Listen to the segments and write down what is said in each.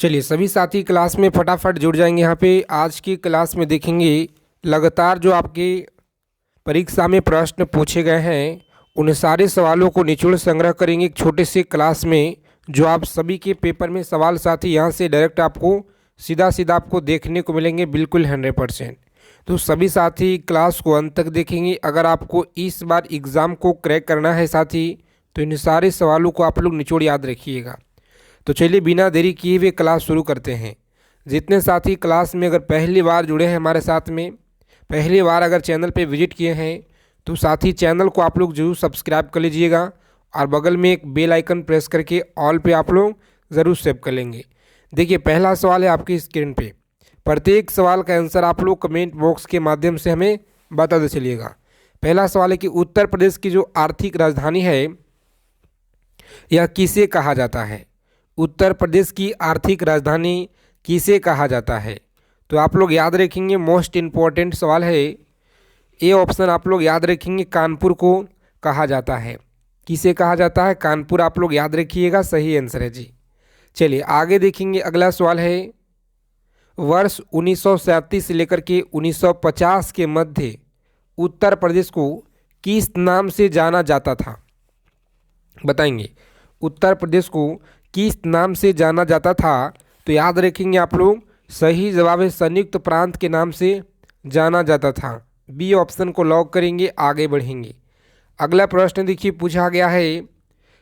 चलिए सभी साथी क्लास में फटाफट जुड़ जाएंगे। यहाँ पे आज की क्लास में देखेंगे लगातार जो आपके परीक्षा में प्रश्न पूछे गए हैं उन सारे सवालों को निचोड़ संग्रह करेंगे एक छोटे से क्लास में, जो आप सभी के पेपर में सवाल साथी यहाँ से डायरेक्ट आपको सीधा सीधा आपको देखने को मिलेंगे, बिल्कुल 100%। तो सभी साथी क्लास को अंत तक देखेंगे। अगर आपको इस बार एग्ज़ाम को क्रैक करना है साथी, तो इन सारे सवालों को आप लोग निचोड़ याद रखिएगा। तो चलिए बिना देरी किए हुए क्लास शुरू करते हैं। जितने साथी क्लास में अगर पहली बार जुड़े हैं हमारे साथ में, पहली बार अगर चैनल पे विजिट किए हैं, तो साथी चैनल को आप लोग जरूर सब्सक्राइब कर लीजिएगा और बगल में एक बेल आइकन प्रेस करके ऑल पे आप लोग ज़रूर सेव कर लेंगे। देखिए पहला सवाल है आपकी स्क्रीन पे। प्रत्येक सवाल का आंसर आप लोग कमेंट बॉक्स के माध्यम से हमें बताते चलिएगा। पहला सवाल है कि उत्तर प्रदेश की जो आर्थिक राजधानी है यह किसे कहा जाता है? उत्तर प्रदेश की आर्थिक राजधानी किसे कहा जाता है? तो आप लोग याद रखेंगे, मोस्ट इम्पॉर्टेंट सवाल है। ए ऑप्शन आप लोग याद रखेंगे, कानपुर को कहा जाता है। किसे कहा जाता है? कानपुर आप लोग याद रखिएगा, सही आंसर है जी। चलिए आगे देखेंगे, अगला सवाल है वर्ष 1937 से लेकर के 1950 के मध्य उत्तर प्रदेश को किस नाम से जाना जाता था? बताएंगे उत्तर प्रदेश को किस नाम से जाना जाता था? तो याद रखेंगे आप लोग, सही जवाब है संयुक्त प्रांत के नाम से जाना जाता था। बी ऑप्शन को लॉक करेंगे, आगे बढ़ेंगे। अगला प्रश्न देखिए पूछा गया है,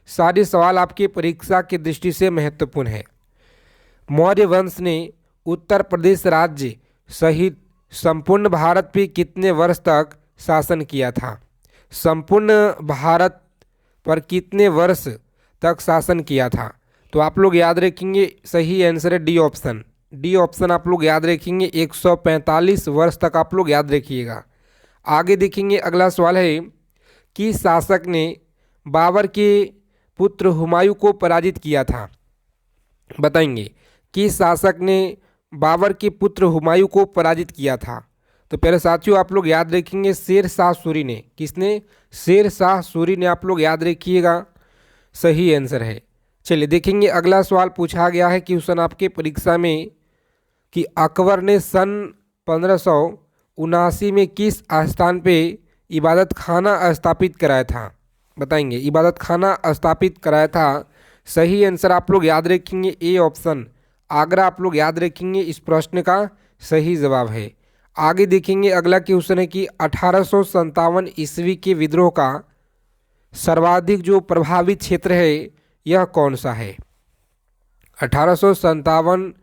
सारे सवाल आपके परीक्षा की दृष्टि से महत्वपूर्ण है। मौर्य वंश ने उत्तर प्रदेश राज्य सहित संपूर्ण भारत पे कितने वर्ष तक शासन किया था? संपूर्ण भारत पर कितने वर्ष तक शासन किया था? तो आप लोग याद रखेंगे, सही आंसर है डी ऑप्शन। डी ऑप्शन आप लोग याद रखेंगे, 145 वर्ष तक आप लोग याद रखिएगा। आगे देखेंगे, अगला सवाल है कि शासक ने बाबर के पुत्र हुमायूं को पराजित किया था? बताएंगे कि शासक ने बाबर के पुत्र हुमायूं को पराजित किया था? तो पहले साथियों आप लोग याद रखेंगे, शेर शाह सूरी ने। किसने? शेर शाह सूरी ने, आप लोग याद रखिएगा, सही आंसर है। चलिए देखेंगे, अगला सवाल पूछा गया है कि क्वेश्चन आपके परीक्षा में कि अकबर ने सन 1579 में किस स्थान पे इबादत खाना स्थापित कराया था? बताएंगे इबादत खाना स्थापित कराया था। सही आंसर आप लोग याद रखेंगे, ए ऑप्शन आगरा आप लोग याद रखेंगे, इस प्रश्न का सही जवाब है। आगे देखेंगे, अगला क्वेश्चन है कि 1857 ईस्वी के विद्रोह का सर्वाधिक जो प्रभावित क्षेत्र है यह कौन सा है? 1857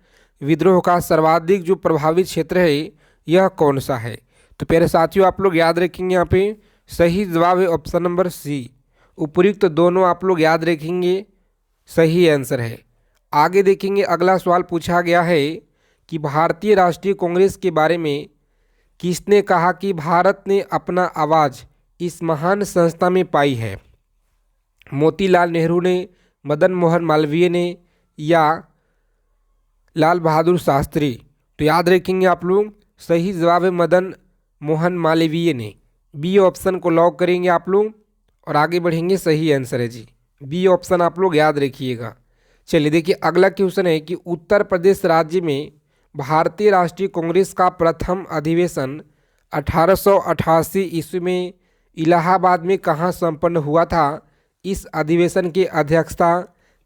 विद्रोह का सर्वाधिक जो प्रभावित क्षेत्र है यह कौन सा है? तो प्यारे साथियों आप लोग याद रखेंगे, यहाँ पे सही जवाब है ऑप्शन नंबर सी। उपयुक्त तो दोनों आप लोग याद रखेंगे, सही आंसर है। आगे देखेंगे, अगला सवाल पूछा गया है कि भारतीय राष्ट्रीय कांग्रेस के बारे में किसने कहा कि भारत ने अपना आवाज़ इस महान संस्था में पाई है? मोतीलाल नेहरू ने, मदन मोहन मालवीय ने, या लाल बहादुर शास्त्री? तो याद रखेंगे आप लोग, सही जवाब है मदन मोहन मालवीय ने। बी ऑप्शन को लॉक करेंगे आप लोग और आगे बढ़ेंगे, सही आंसर है जी। बी ऑप्शन आप लोग याद रखिएगा। चलिए देखिए, अगला क्वेश्चन है कि उत्तर प्रदेश राज्य में भारतीय राष्ट्रीय कांग्रेस का प्रथम अधिवेशन 1888 ईस्वी में इलाहाबाद में कहाँ संपन्न हुआ था? इस अधिवेशन की अध्यक्षता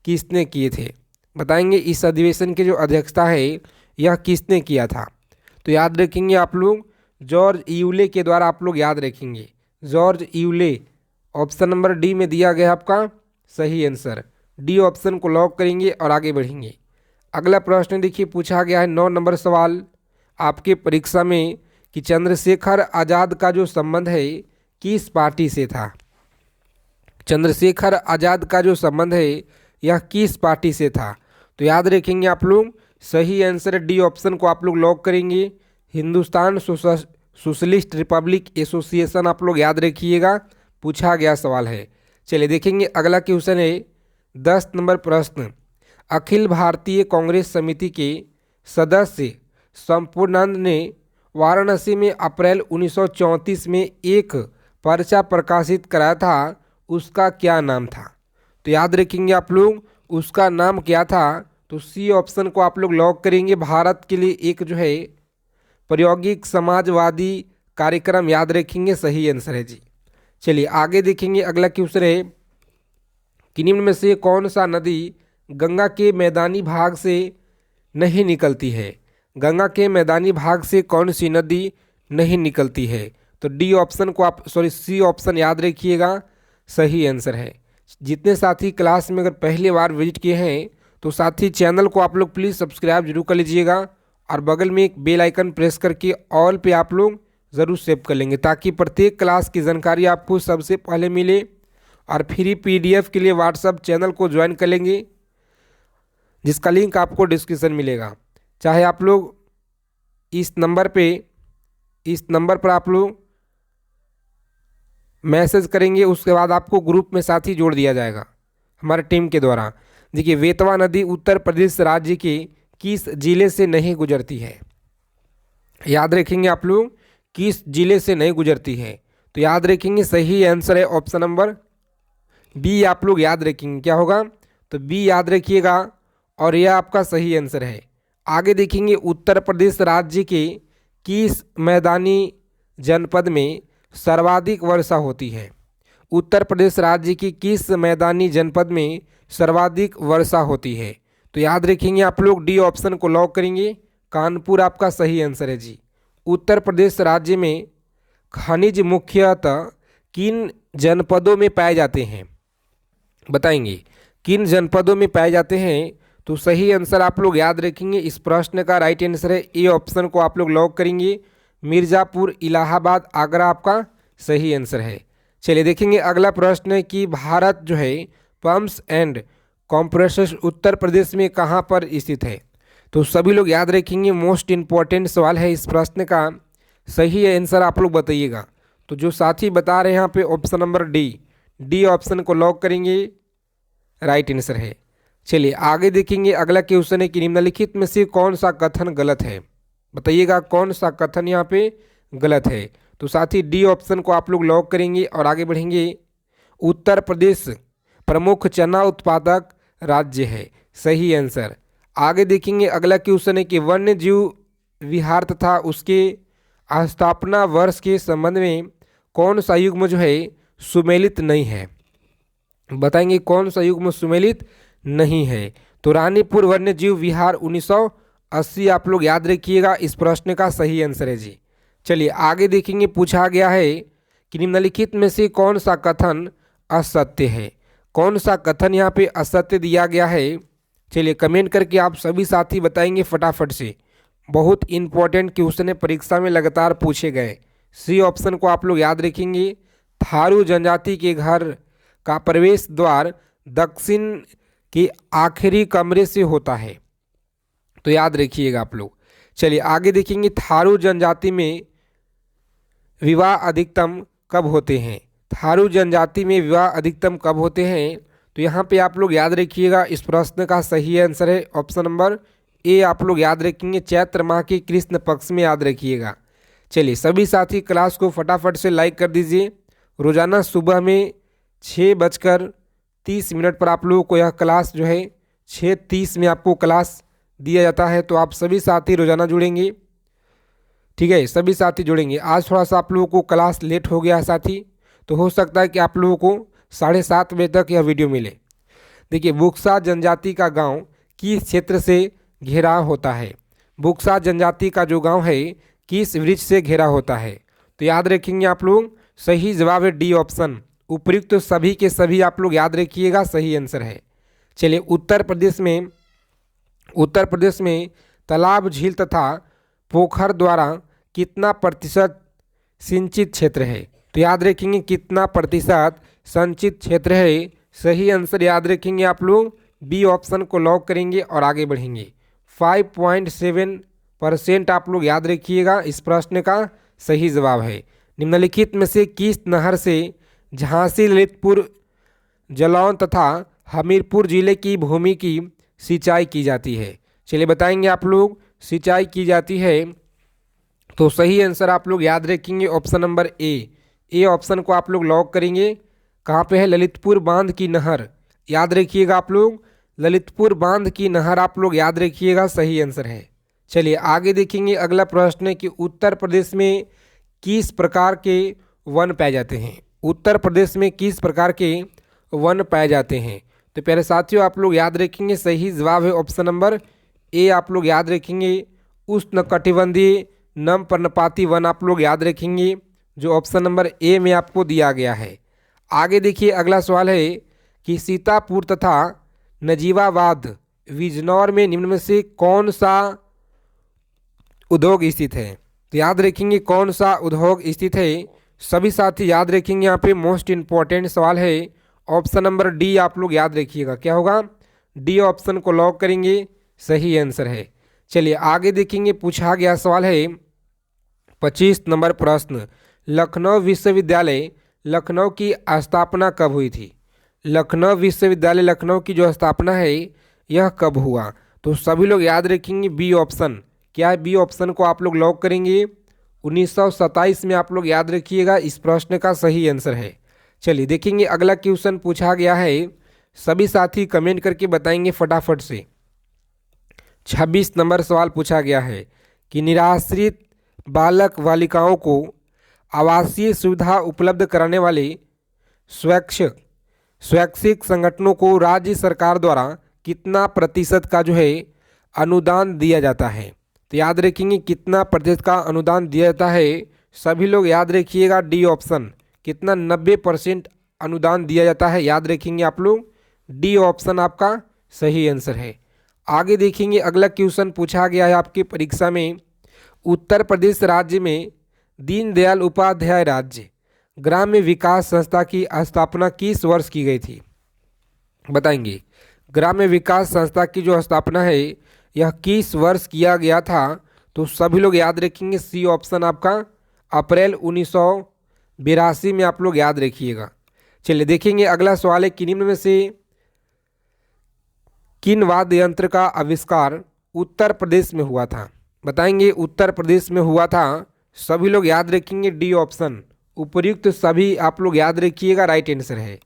किसने किए थे? बताएंगे इस अधिवेशन की जो अध्यक्षता है यह किसने किया था? तो याद रखेंगे आप लोग, जॉर्ज यूले के द्वारा आप लोग याद रखेंगे, George Yule. Option number D में दिया गया आपका सही आंसर। डी ऑप्शन को लॉक करेंगे और आगे बढ़ेंगे। अगला प्रश्न देखिए पूछा गया है 9 नंबर सवाल आपके परीक्षा में कि चंद्रशेखर आज़ाद का जो संबंध है किस पार्टी से था? चंद्रशेखर आज़ाद का जो संबंध है यह किस पार्टी से था? तो याद रखेंगे आप लोग, सही आंसर डी ऑप्शन को आप लोग लॉक करेंगे, हिंदुस्तान सोशलिस्ट रिपब्लिक एसोसिएशन आप लोग याद रखिएगा, पूछा गया सवाल है। चलिए देखेंगे, अगला क्वेश्चन है 10 नंबर प्रश्न, अखिल भारतीय कांग्रेस समिति के सदस्य संपूर्णानंद ने वाराणसी में अप्रैल 1934 में एक पर्चा प्रकाशित कराया था, उसका क्या नाम था? तो याद रखेंगे आप लोग, उसका नाम क्या था? तो सी ऑप्शन को आप लोग लॉक करेंगे। भारत के लिए एक जो है प्रायोगिक समाजवादी कार्यक्रम याद रखेंगे, सही आंसर है जी। चलिए आगे देखेंगे। अगला क्वेश्चन है कि निम्न में से कौन सा नदी गंगा के मैदानी भाग से नहीं निकलती है। गंगा के मैदानी भाग से कौन सी नदी नहीं निकलती है। तो डी ऑप्शन को आप सी ऑप्शन याद रखिएगा, सही आंसर है। जितने साथी क्लास में अगर पहली बार विजिट किए हैं तो साथी चैनल को आप लोग प्लीज़ सब्सक्राइब जरूर कर लीजिएगा और बगल में एक बेल आइकन प्रेस करके ऑल पे आप लोग ज़रूर सेव कर लेंगे, ताकि प्रत्येक क्लास की जानकारी आपको सबसे पहले मिले। और फ्री पीडीएफ के लिए व्हाट्सएप चैनल को ज्वाइन कर लेंगे, जिसका लिंक आपको डिस्क्रिप्शन मिलेगा। चाहे आप लोग इस नंबर पर आप लोग मैसेज करेंगे, उसके बाद आपको ग्रुप में साथ ही जोड़ दिया जाएगा हमारे टीम के द्वारा। देखिए, बेतवा नदी उत्तर प्रदेश राज्य के किस जिले से नहीं गुजरती है। याद रखेंगे आप लोग, किस जिले से नहीं गुजरती है। तो याद रखेंगे, सही आंसर है ऑप्शन नंबर बी। आप लोग याद रखेंगे क्या होगा, तो बी याद रखिएगा और यह आपका सही आंसर है। आगे देखेंगे, उत्तर प्रदेश राज्य के किस मैदानी जनपद में सर्वाधिक वर्षा होती है। उत्तर प्रदेश राज्य की किस मैदानी जनपद में सर्वाधिक वर्षा होती है। तो याद रखेंगे आप लोग, डी ऑप्शन को लॉक करेंगे, कानपुर आपका सही आंसर है जी। उत्तर प्रदेश राज्य में खनिज मुख्यतः किन जनपदों में पाए जाते हैं, बताएंगे किन जनपदों में पाए जाते हैं। तो सही आंसर आप लोग याद रखेंगे, इस प्रश्न का राइट आंसर है ए ऑप्शन को आप लोग लॉक करेंगे, मिर्ज़ापुर, इलाहाबाद, आगरा आपका सही आंसर है। चलिए देखेंगे अगला प्रश्न है कि भारत जो है pumps and compressors Uttar Pradesh में कहाँ पर स्थित है। तो सभी लोग याद रखेंगे, मोस्ट इम्पॉर्टेंट सवाल है इस प्रश्न का, सही आंसर आप लोग बताइएगा। तो जो साथी बता रहे हैं यहाँ पे ऑप्शन नंबर डी ऑप्शन को लॉक करेंगे, राइट आंसर है। चलिए आगे देखेंगे। अगला क्वेश्चन है कि निम्नलिखित में से कौन सा कथन गलत है, बताइएगा कौन सा कथन यहाँ पे गलत है। तो साथी डी ऑप्शन को आप लोग लॉक करेंगे और आगे बढ़ेंगे। उत्तर प्रदेश प्रमुख चना उत्पादक राज्य है, सही आंसर। आगे देखेंगे अगला क्वेश्चन है कि वन्य जीव विहार तथा उसके स्थापना वर्ष के संबंध में कौन सा युग्म जो है सुमेलित नहीं है, बताएंगे कौन सा युग्म सुमेलित नहीं है। तो रानीपुर वन्य जीव विहार 1980 आप लोग याद रखिएगा, इस प्रश्न का सही आंसर है जी। चलिए आगे देखेंगे, पूछा गया है कि निम्नलिखित में से कौन सा कथन असत्य है। कौन सा कथन यहाँ पे असत्य दिया गया है, चलिए कमेंट करके आप सभी साथी बताएंगे फटाफट से। बहुत इंपॉर्टेंट क्वेश्चन है, परीक्षा में लगातार पूछे गए। सी ऑप्शन को आप लोग याद रखेंगे, थारू जनजाति के घर का प्रवेश द्वार दक्षिण के आखिरी कमरे से होता है। तो याद रखिएगा आप लोग। चलिए आगे देखेंगे, थारू जनजाति में विवाह अधिकतम कब होते हैं। थारू जनजाति में विवाह अधिकतम कब होते हैं। तो यहाँ पे आप लोग याद रखिएगा, इस प्रश्न का सही आंसर है ऑप्शन नंबर ए। आप लोग याद रखेंगे, चैत्र माह के कृष्ण पक्ष में याद रखिएगा। चलिए सभी साथी क्लास को फटाफट से लाइक कर दीजिए। रोजाना सुबह में 6:30 पर आप लोगों को यह क्लास जो है 6:30 में आपको क्लास दिया जाता है। तो आप सभी साथी रोजाना जुड़ेंगे, ठीक है, सभी साथी जुड़ेंगे। आज थोड़ा सा आप लोगों को क्लास लेट हो गया है साथी, तो हो सकता है कि आप लोगों को 7:30 बजे तक यह वीडियो मिले। देखिए, बुक्सा जनजाति का गांव किस क्षेत्र से घिरा होता है। बुक्सा जनजाति का जो गांव है किस वृक्ष से घिरा होता है। तो याद रखेंगे आप लोग, सही जवाब है डी ऑप्शन। उपयुक्त तो सभी के सभी आप लोग याद रखिएगा, सही आंसर है। चलिए उत्तर प्रदेश में तालाब, झील तथा पोखर द्वारा कितना प्रतिशत सिंचित क्षेत्र है। तो याद रखेंगे, कितना प्रतिशत संचित क्षेत्र है। सही आंसर याद रखेंगे आप लोग, बी ऑप्शन को लॉक करेंगे और आगे बढ़ेंगे। 5.7% आप लोग याद रखिएगा, इस प्रश्न का सही जवाब है। निम्नलिखित में से किस नहर से झांसी, ललितपुर, जालौन तथा हमीरपुर जिले की भूमि की सिंचाई की जाती है। चलिए बताएंगे आप लोग, सिंचाई की जाती है। तो सही आंसर आप लोग याद रखेंगे ऑप्शन नंबर ए ऑप्शन को आप लोग लॉक करेंगे। कहाँ पे है, ललितपुर बांध की नहर। याद रखिएगा आप लोग, ललितपुर बांध की नहर आप लोग याद रखिएगा, सही आंसर है। चलिए आगे देखेंगे। अगला प्रश्न है कि उत्तर प्रदेश में किस प्रकार के वन पाए जाते हैं। उत्तर प्रदेश में किस प्रकार के वन पाए जाते हैं। तो प्यारे साथियों आप लोग याद रखेंगे, सही जवाब है ऑप्शन नंबर ए। आप लोग याद रखेंगे उष्णकटिबंधीय नम पर्णपाती वन आप लोग याद रखेंगे, जो ऑप्शन नंबर ए में आपको दिया गया है। आगे देखिए अगला सवाल है कि सीतापुर तथा नजीबाबाद बिजनौर में निम्न में से कौन सा उद्योग स्थित है। तो याद रखेंगे कौन सा उद्योग स्थित है। सभी साथी याद रखेंगे, यहाँ पे मोस्ट इम्पॉर्टेंट सवाल है ऑप्शन नंबर डी। आप लोग याद रखिएगा, क्या होगा, डी ऑप्शन को लॉक करेंगे, सही आंसर है। चलिए आगे देखेंगे। पूछा गया सवाल है 25 नंबर प्रश्न, लखनऊ विश्वविद्यालय लखनऊ की स्थापना कब हुई थी। लखनऊ विश्वविद्यालय लखनऊ की जो स्थापना है यह कब हुआ। तो सभी लोग याद रखेंगे बी ऑप्शन। क्या है, बी ऑप्शन को आप लोग लॉक करेंगे। 1927 में आप लोग याद रखिएगा, इस प्रश्न का सही आंसर है। चलिए देखेंगे अगला क्वेश्चन पूछा गया है, सभी साथी कमेंट करके बताएंगे फटाफट से। 26 नंबर सवाल पूछा गया है कि निराश्रित बालक बालिकाओं को आवासीय सुविधा उपलब्ध कराने वाले स्वैच्छिक संगठनों को राज्य सरकार द्वारा कितना प्रतिशत का जो है अनुदान दिया जाता है। तो याद रखेंगे कितना प्रतिशत का अनुदान दिया जाता है। सभी लोग याद रखिएगा डी ऑप्शन, कितना 90% अनुदान दिया जाता है, याद रखेंगे आप लोग, डी ऑप्शन आपका सही आंसर है। आगे देखेंगे अगला क्वेश्चन पूछा गया है आपकी परीक्षा में, उत्तर प्रदेश राज्य में दीनदयाल उपाध्याय राज्य ग्राम्य विकास संस्था की स्थापना किस वर्ष की गई थी। बताएंगे ग्राम्य विकास संस्था की जो स्थापना है यह किस वर्ष किया गया था। तो सभी लोग याद रखेंगे सी ऑप्शन आपका अप्रैल 1982 में आप लोग याद रखिएगा। चलिए देखेंगे अगला सवाल है कि निम्न में से किन वाद्य यंत्र का आविष्कार उत्तर प्रदेश में हुआ था। बताएंगे उत्तर प्रदेश में हुआ था, सभी लोग याद रखेंगे डी ऑप्शन। उपर्युक्त सभी आप लोग याद रखिएगा, राइट आंसर है।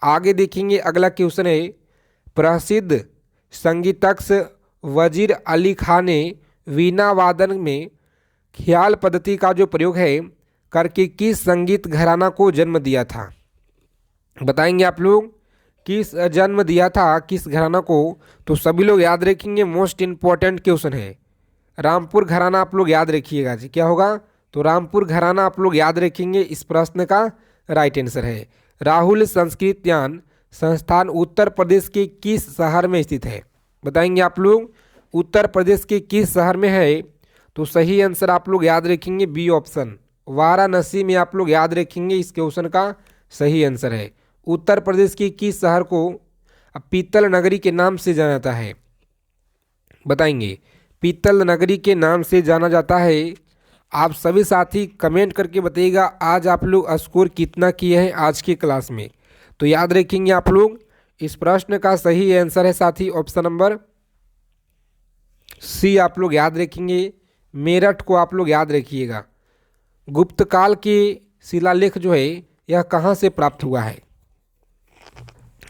आगे देखेंगे अगला क्वेश्चन है, प्रसिद्ध संगीतज्ञ वजीर अली खान ने वीणा वादन में ख्याल पद्धति का जो प्रयोग है करके किस संगीत घराना को जन्म दिया था। बताएंगे आप लोग किस जन्म दिया था, किस घराना को। तो सभी लोग याद रखेंगे, मोस्ट इम्पॉर्टेंट क्वेश्चन है, रामपुर घराना आप लोग याद रखिएगा जी, क्या होगा। तो रामपुर घराना आप लोग याद रखेंगे, इस प्रश्न का राइट आंसर है। राहुल संस्कृत ज्ञान संस्थान उत्तर प्रदेश के किस शहर में स्थित है। बताएंगे आप लोग उत्तर प्रदेश के किस शहर में है। तो सही आंसर आप लोग याद रखेंगे बी ऑप्शन, वाराणसी में आप लोग याद रखेंगे, इस क्वेश्चन का सही आंसर है। उत्तर प्रदेश के किस शहर को पीतल नगरी के नाम से जाना जाता है। बताएंगे पीतल नगरी के नाम से जाना जाता है। आप सभी साथी कमेंट करके बताइएगा आज आप लोग स्कोर कितना किए हैं आज की क्लास में। तो याद रखेंगे आप लोग, इस प्रश्न का सही आंसर है साथी ऑप्शन नंबर सी आप लोग याद रखेंगे, मेरठ को आप लोग याद रखिएगा। गुप्त काल के शिलालेख जो है यह कहाँ से प्राप्त हुआ है।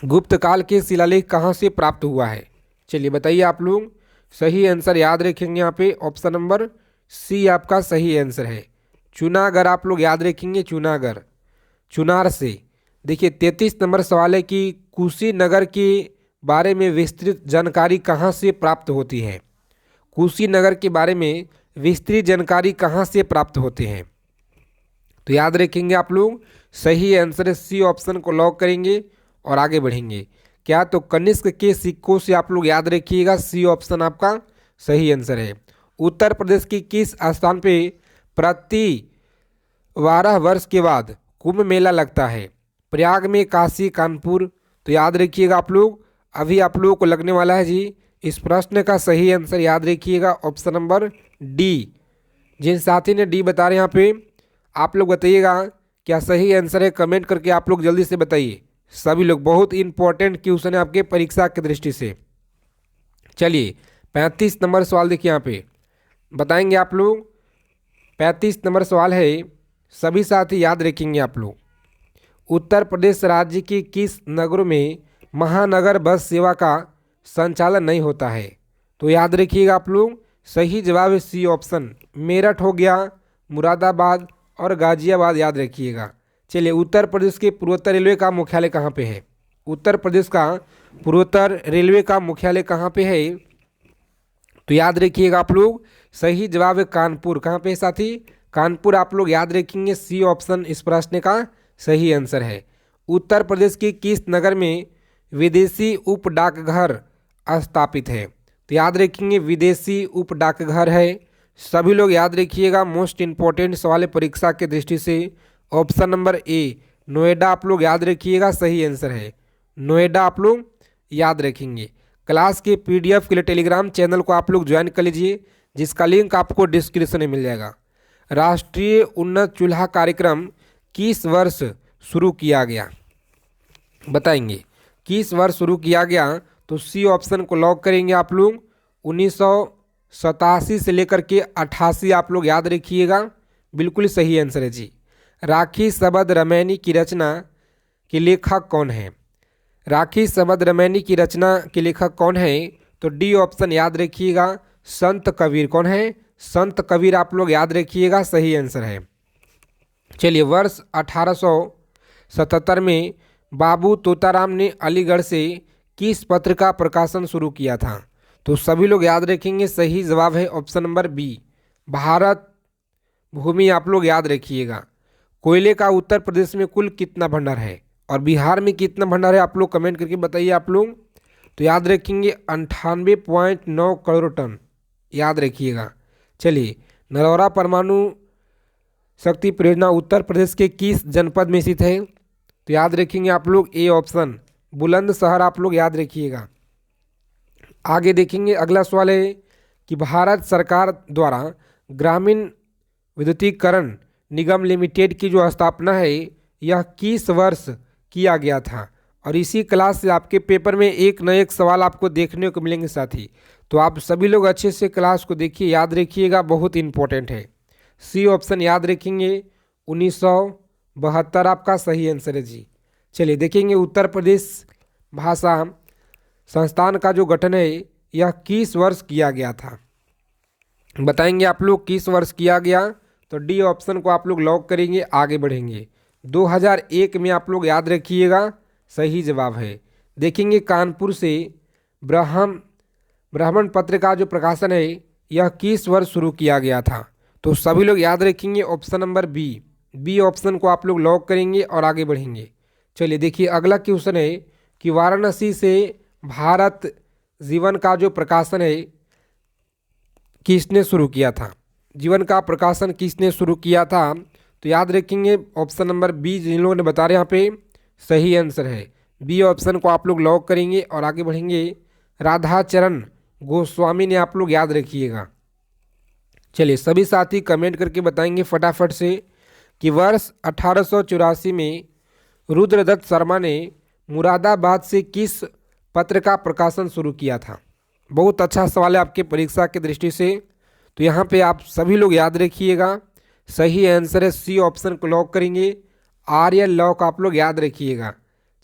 गुप्त काल के शिलालेख कहाँ से प्राप्त हुआ है, चलिए बताइए आप लोग। सही आंसर याद रखेंगे यहाँ पे ऑप्शन नंबर सी आपका सही आंसर है। चुनागढ़ आप लोग याद रखेंगे, चुनागढ़, चुनार से। देखिए 33 नंबर सवाल है कि कुशीनगर के बारे में विस्तृत जानकारी कहाँ से प्राप्त होती है। कुशीनगर के बारे में विस्तृत जानकारी कहाँ से प्राप्त होते हैं। तो याद रखेंगे आप लोग, सही आंसर है सी ऑप्शन को लॉक करेंगे और आगे बढ़ेंगे। क्या, तो कनिष्क के सिक्कों से आप लोग याद रखिएगा, सी ऑप्शन आपका सही आंसर है। उत्तर प्रदेश की किस स्थान पे प्रति 12 वर्ष के बाद कुंभ मेला लगता है। प्रयाग में, काशी, कानपुर। तो याद रखिएगा आप लोग, अभी आप लोगों को लगने वाला है जी। इस प्रश्न का सही आंसर याद रखिएगा ऑप्शन नंबर डी। जिन साथी ने डी बता रहे हैं यहाँ पे आप लोग बताइएगा क्या सही आंसर है, कमेंट करके आप लोग जल्दी से बताइए सभी लोग। बहुत इंपॉर्टेंट क्वेश्चन है आपके परीक्षा की दृष्टि से। चलिए 35 नंबर सवाल देखिए यहाँ पे बताएंगे आप लोग। 35 नंबर सवाल है, सभी साथी याद रखेंगे आप लोग। उत्तर प्रदेश राज्य के किस नगरों में महानगर बस सेवा का संचालन नहीं होता है। तो याद रखिएगा आप लोग, सही जवाब है सी ऑप्शन, मेरठ हो गया, मुरादाबाद और गाजियाबाद याद रखिएगा। चलिए, उत्तर प्रदेश के पूर्वोत्तर रेलवे का मुख्यालय कहाँ पे है? उत्तर प्रदेश का पूर्वोत्तर रेलवे का मुख्यालय कहाँ पे है? तो याद रखिएगा आप लोग, सही जवाब है कानपुर। कहाँ पे है साथी? कानपुर आप लोग याद रखेंगे, सी ऑप्शन इस प्रश्न का सही आंसर है। उत्तर प्रदेश के किस नगर में विदेशी उप डाकघर स्थापित है? तो याद रखेंगे विदेशी उप डाकघर है। सभी लोग याद रखिएगा, मोस्ट इंपॉर्टेंट सवाल है परीक्षा के दृष्टि से। ऑप्शन नंबर ए नोएडा आप लोग याद रखिएगा, सही आंसर है नोएडा, आप लोग याद रखेंगे। क्लास के पीडीएफ के लिए टेलीग्राम चैनल को आप लोग ज्वाइन कर लीजिए, जिसका लिंक आपको डिस्क्रिप्शन में मिल जाएगा। राष्ट्रीय उन्नत चूल्हा कार्यक्रम किस वर्ष शुरू किया गया? बताएंगे किस वर्ष शुरू किया गया? तो सी ऑप्शन को लॉक करेंगे आप लोग। 1987 से लेकर के 88 आप लोग याद रखिएगा, बिल्कुल सही आंसर है जी। राखी सबद रमैनी की रचना के लेखक कौन है? राखी सबद रमैनी की रचना के लेखक कौन है? तो डी ऑप्शन याद रखिएगा, संत कबीर। कौन है? संत कबीर आप लोग याद रखिएगा, सही आंसर है। चलिए, वर्ष 1877 में बाबू तोताराम ने अलीगढ़ से किस पत्र का प्रकाशन शुरू किया था? तो सभी लोग याद रखेंगे, सही जवाब है ऑप्शन नंबर बी, भारत भूमि आप लोग याद रखिएगा। कोयले का उत्तर प्रदेश में कुल कितना भंडार है और बिहार में कितना भंडार है? आप लोग कमेंट करके बताइए आप लोग। तो याद रखेंगे 98.9 करोड़ टन, याद रखिएगा। चलिए, नरौरा परमाणु शक्ति परियोजना उत्तर प्रदेश के किस जनपद में स्थित है? तो याद रखेंगे आप लोग ए ऑप्शन, बुलंदशहर आप लोग याद रखिएगा। आगे देखेंगे, अगला सवाल है कि भारत सरकार द्वारा ग्रामीण विद्युतीकरण निगम लिमिटेड की जो स्थापना है यह किस वर्ष किया गया था? और इसी क्लास से आपके पेपर में एक न एक सवाल आपको देखने को मिलेंगे साथी। तो आप सभी लोग अच्छे से क्लास को देखिए, याद रखिएगा, बहुत इंपॉर्टेंट है। सी ऑप्शन याद रखेंगे, 1972 आपका सही आंसर है जी। चलिए देखेंगे, उत्तर प्रदेश भाषा संस्थान का जो गठन है यह किस वर्ष किया गया था? बताएंगे आप लोग किस वर्ष किया गया? तो डी ऑप्शन को आप लोग लॉक करेंगे, आगे बढ़ेंगे। 2001 में आप लोग याद रखिएगा, सही जवाब है। देखेंगे, कानपुर से ब्राह्मण पत्र का जो प्रकाशन है यह किस वर्ष शुरू किया गया था? तो सभी लोग याद रखेंगे ऑप्शन नंबर बी ऑप्शन को आप लोग लॉक करेंगे और आगे बढ़ेंगे। चलिए देखिए, अगला क्वेश्चन है कि वाराणसी से भारत जीवन का जो प्रकाशन है किसने शुरू किया था? जीवन का प्रकाशन किसने शुरू किया था? तो याद रखेंगे ऑप्शन नंबर बी, जिन लोगों ने बता रहे यहाँ पे सही आंसर है। बी ऑप्शन को आप लोग लॉक करेंगे और आगे बढ़ेंगे। राधाचरण गोस्वामी ने आप लोग याद रखिएगा। चलिए, सभी साथी कमेंट करके बताएंगे फटाफट से कि वर्ष 1884 में रुद्रदत्त शर्मा ने मुरादाबाद से किस पत्र का प्रकाशन शुरू किया था? बहुत अच्छा सवाल है आपके परीक्षा की दृष्टि से। तो यहाँ पे आप सभी लोग याद रखिएगा, सही आंसर है सी ऑप्शन को लॉक करेंगे, आर्य लॉक आप लोग याद रखिएगा।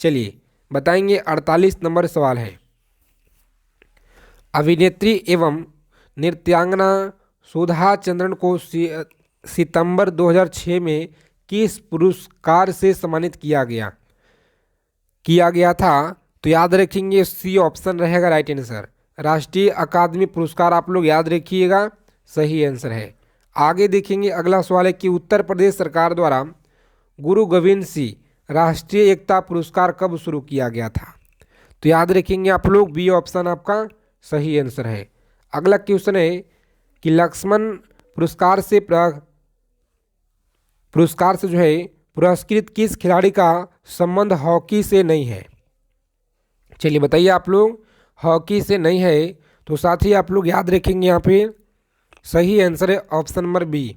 चलिए बताएंगे, 48 नंबर सवाल है। अभिनेत्री एवं नृत्यांगना सुधा चंद्रन को सितंबर 2006 में किस पुरस्कार से सम्मानित किया गया था? तो याद रखेंगे, सी ऑप्शन रहेगा राइट आंसर, राष्ट्रीय अकादमी पुरस्कार आप लोग याद रखिएगा, सही आंसर है। आगे देखेंगे, अगला सवाल है कि उत्तर प्रदेश सरकार द्वारा गुरु गोविंद सिंह राष्ट्रीय एकता पुरस्कार कब शुरू किया गया था? तो याद रखेंगे आप लोग, बी ऑप्शन आपका सही आंसर है। अगला क्वेश्चन है कि लक्ष्मण पुरस्कार से जो है पुरस्कृत किस खिलाड़ी का संबंध हॉकी से नहीं है? चलिए बताइए आप लोग, हॉकी से नहीं है। तो साथ ही आप लोग याद रखेंगे, यहाँ पे सही आंसर है option number B,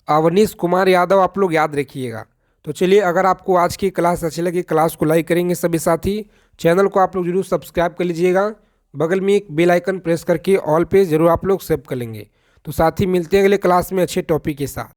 Avnish Kumar Yadav आप लोग याद रखिएगा। तो चलिए, अगर आपको आज की क्लास अच्छी लगी, क्लास को लाइक करेंगे सभी साथी, चैनल को आप लोग जरूर सब्सक्राइब कर लीजिएगा, बगल में एक बेल आइकन प्रेस करके ऑल पे जरूर आप लोग सेव कर लेंगे। तो साथ ही मिलते हैं अगले क्लास में अच्छे टॉपिक के साथ।